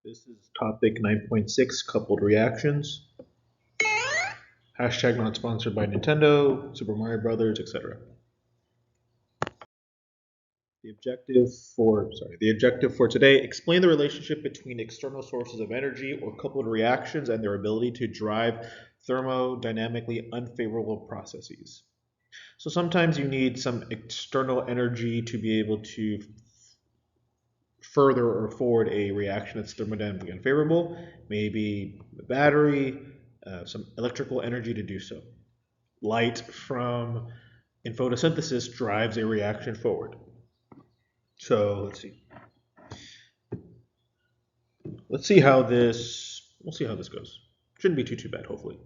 This is topic 9.6, coupled reactions. Hashtag not sponsored by Nintendo, Super Mario Brothers, etc. The objective for today, explain the relationship between external sources of energy or coupled reactions and their ability to drive thermodynamically unfavorable processes. So sometimes you need some external energy to be able to further or forward a reaction that's thermodynamically unfavorable, maybe the battery, some electrical energy to do so. Light from in photosynthesis drives a reaction forward. So let's see. We'll see how this goes. Shouldn't be too bad, hopefully.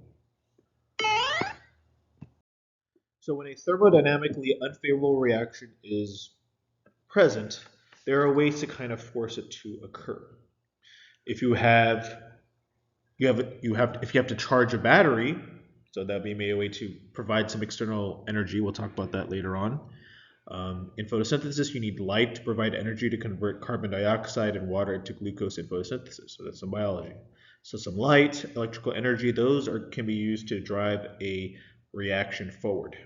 So when a thermodynamically unfavorable reaction is present, there are ways to kind of force it to occur. If you have if you have to charge a battery, so that would be a way to provide some external energy. We'll talk about that later on. In photosynthesis, you need light to provide energy to convert carbon dioxide and water into glucose in photosynthesis. So that's some biology. So some light, electrical energy, can be used to drive a reaction forward.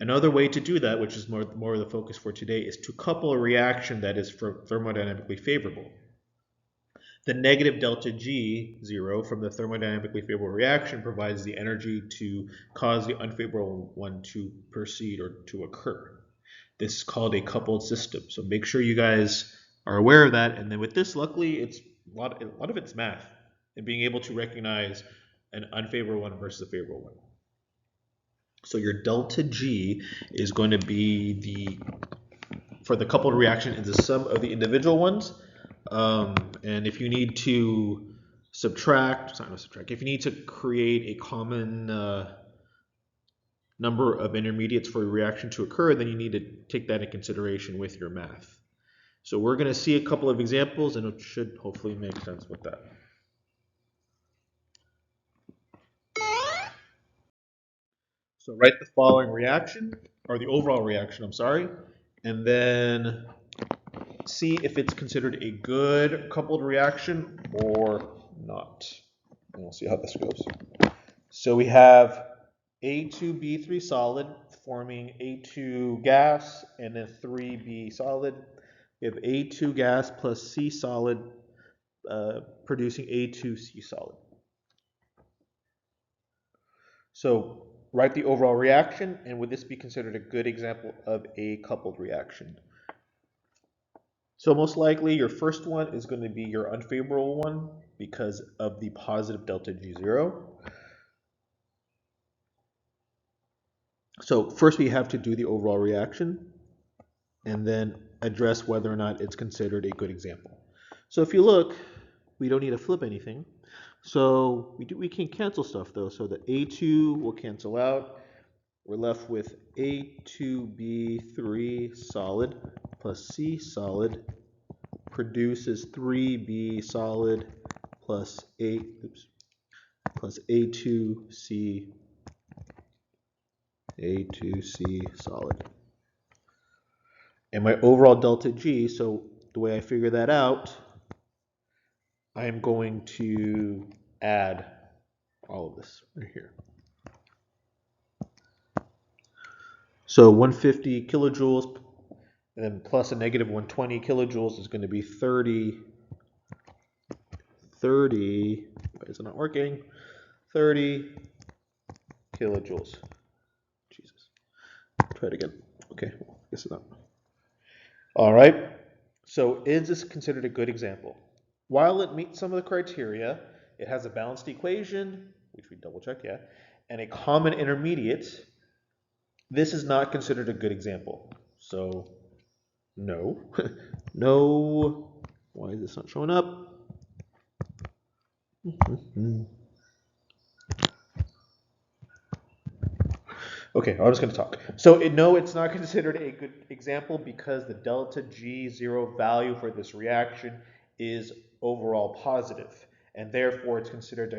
Another way to do that, which is more of the focus for today, is to couple a reaction that is thermodynamically favorable. The negative delta G, 0, from the thermodynamically favorable reaction provides the energy to cause the unfavorable one to proceed or to occur. This is called a coupled system. So make sure you guys are aware of that. And then with this, luckily, it's a lot of it's math and being able to recognize an unfavorable one versus a favorable one. So your delta G is going to be for the coupled reaction is the sum of the individual ones. And if you need to if you need to create a common number of intermediates for a reaction to occur, then you need to take that into consideration with your math. So we're going to see a couple of examples, and it should hopefully make sense with that. So write the following reaction, or the overall reaction, I'm sorry, and then see if it's considered a good coupled reaction or not. And we'll see how this goes. So we have A2B3 solid forming A2 gas and then 3B solid. We have A2 gas plus C solid producing A2C solid. So write the overall reaction, and would this be considered a good example of a coupled reaction? So most likely your first one is going to be your unfavorable one because of the positive delta G0. So first we have to do the overall reaction and then address whether or not it's considered a good example. So if you look, we don't need to flip anything. So we can cancel stuff though. So the A2 will cancel out. We're left with A2B3 solid plus C solid produces 3B solid plus A2C solid. And my overall delta G, so the way I figure that out, I am going to add all of this right here. So 150 kilojoules and then plus a negative 120 kilojoules is going to be 30, why is it not working? 30 kilojoules. Jesus. Try it again. Okay, well, I guess it's not. All right, so is this considered a good example? While it meets some of the criteria, it has a balanced equation, which we double check, yeah, and a common intermediate. This is not considered a good example. So, no. No. Why is this not showing up? Okay, I'm just going to talk. So no, it's not considered a good example because the delta G0 value for this reaction is overall positive, and therefore it's considered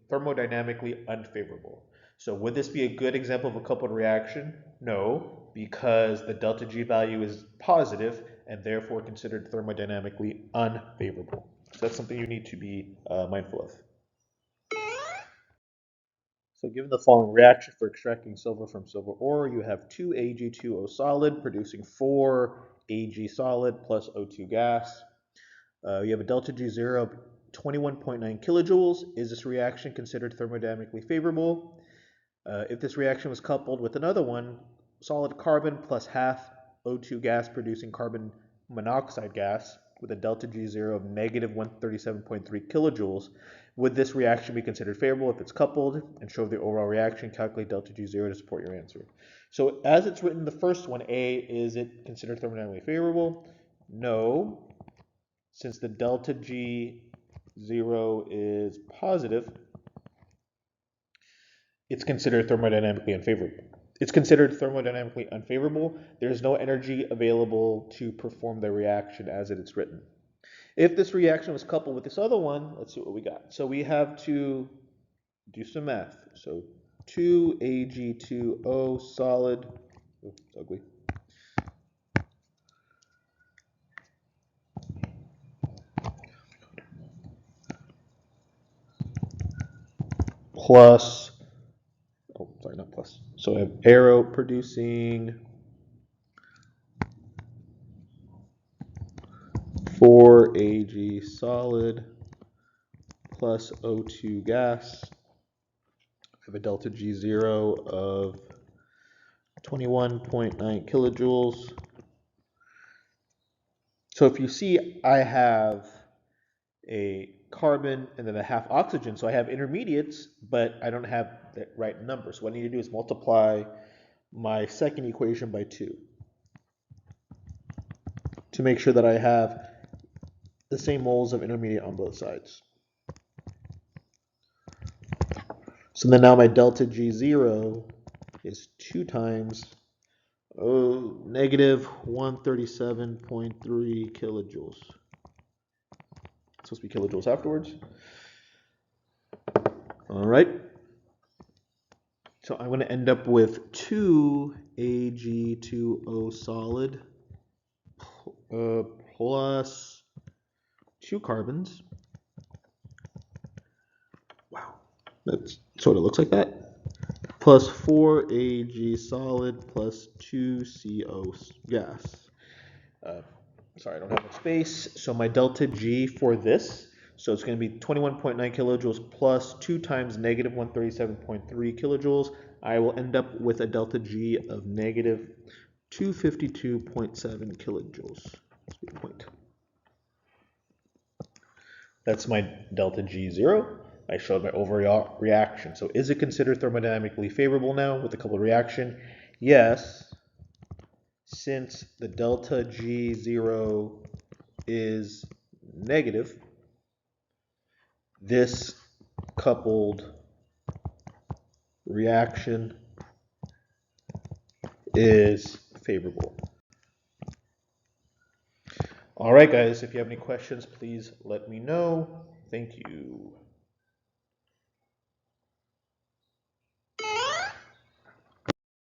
thermodynamically unfavorable. So would this be a good example of a coupled reaction? No, because the delta G value is positive and therefore considered thermodynamically unfavorable. So that's something you need to be mindful of. So given the following reaction for extracting silver from silver ore, you have 2 Ag2O solid producing 4 Ag solid plus O2 gas. You have a delta G0 of 21.9 kilojoules. Is this reaction considered thermodynamically favorable? If this reaction was coupled with another one, solid carbon plus half O2 gas producing carbon monoxide gas with a delta G0 of negative 137.3 kilojoules, would this reaction be considered favorable if it's coupled? And show the overall reaction, calculate delta G0 to support your answer. So as it's written, the first one, A, is it considered thermodynamically favorable? No, since the delta G0 is positive, it's considered thermodynamically unfavorable. It's considered thermodynamically unfavorable. There's no energy available to perform the reaction as it is written. If this reaction was coupled with this other one, let's see what we got. So we have to do some math. So 2 Ag2O solid, oh, it's ugly, plus, oh, sorry, not plus. So I have arrow producing 4 Ag solid plus O2 gas. I have a delta G0 of 21.9 kilojoules. So if you see, I have a carbon and then a half oxygen, so I have intermediates, but I don't have the right number. So what I need to do is multiply my second equation by 2 to make sure that I have the same moles of intermediate on both sides. So then now my delta G0 is 2 times negative 137.3 kilojoules. It's supposed to be kilojoules afterwards. All right. So I'm going to end up with 2 Ag2O solid plus 2 carbons. Wow, that sort of looks like that. Plus 4 Ag solid plus 2 CO gas. Sorry, I don't have much space. So my delta G for this, so it's going to be 21.9 kilojoules plus 2 times negative 137.3 kilojoules. I will end up with a delta G of negative 252.7 kilojoules. That's the point. That's my delta G0. I showed my overall reaction. So is it considered thermodynamically favorable now with the coupled reaction? Yes, since the delta G0 is negative, this coupled reaction is favorable. All right, guys, if you have any questions, please let me know. Thank you.